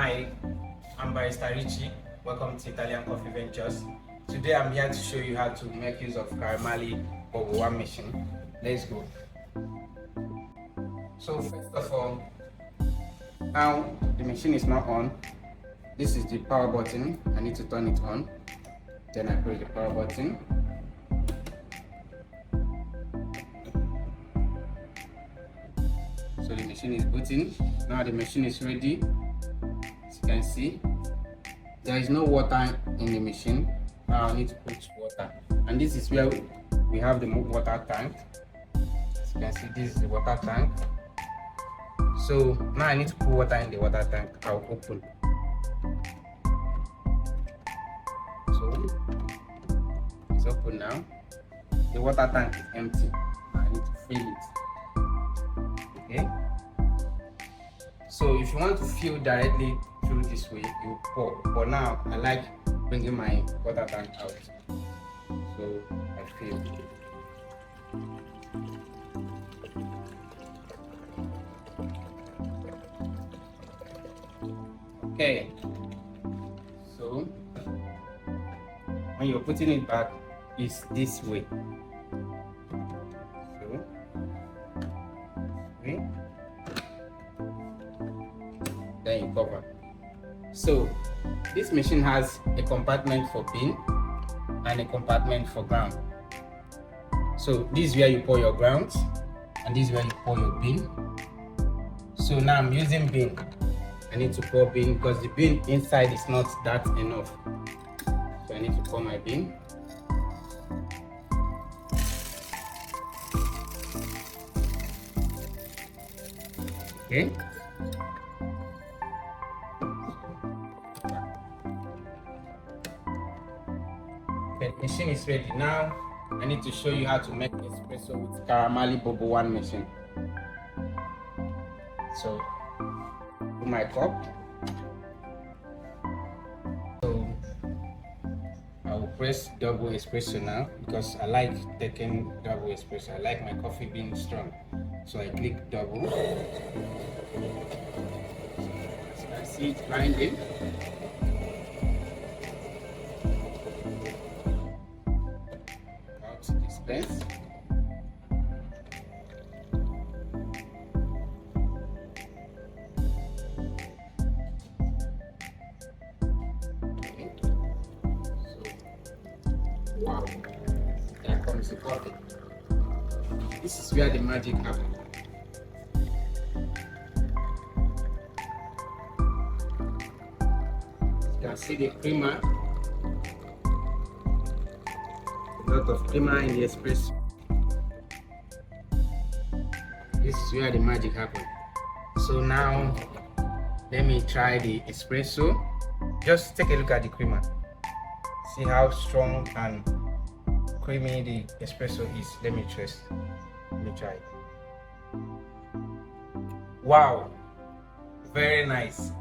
Hi, I'm Barista Richie. Welcome to Italian Coffee Ventures. Today I'm here to show you how to make use of Carimali CA1 machine. Let's go. So first of all, now the machine is not on. This is the power button. I need to turn it on. Then I press the power button. So the machine is booting. Now the machine is ready. As you can see, there is no water in the machine. Now I need to put water, and this is where we have the water tank. As you can see, this is the water tank. So now I need to put water in the water tank. I'll open. So it's open now. The water tank is empty. I need to fill it. Okay. So if you want to fill directly through this way, you pour. But now I like bringing my water tank out. So I fill. Okay. So when you're putting it back, it's this way. So okay. Then you cover. So this machine has a compartment for bean and a compartment for ground. So this is where you pour your grounds, and this is where you pour your bean. So now I'm using bean. I need to pour bean because the bean inside is not that enough. So I need to pour my bean. Okay. The machine is ready. Now I need to show you how to make espresso with Carimali CA1 machine. So put my cup. So I will press double espresso now because I like taking double espresso. I like my coffee being strong. So I click double. As you can see, it's grinding. Out to dispense. Wow, there comes the coffee. This is where the magic happens. You can see the creamer. A lot of creamer in the espresso. This is where the magic happens. So now let me try the espresso. Just take a look at the creamer. See how strong and creamy the espresso is. Let me try it. Wow, very nice.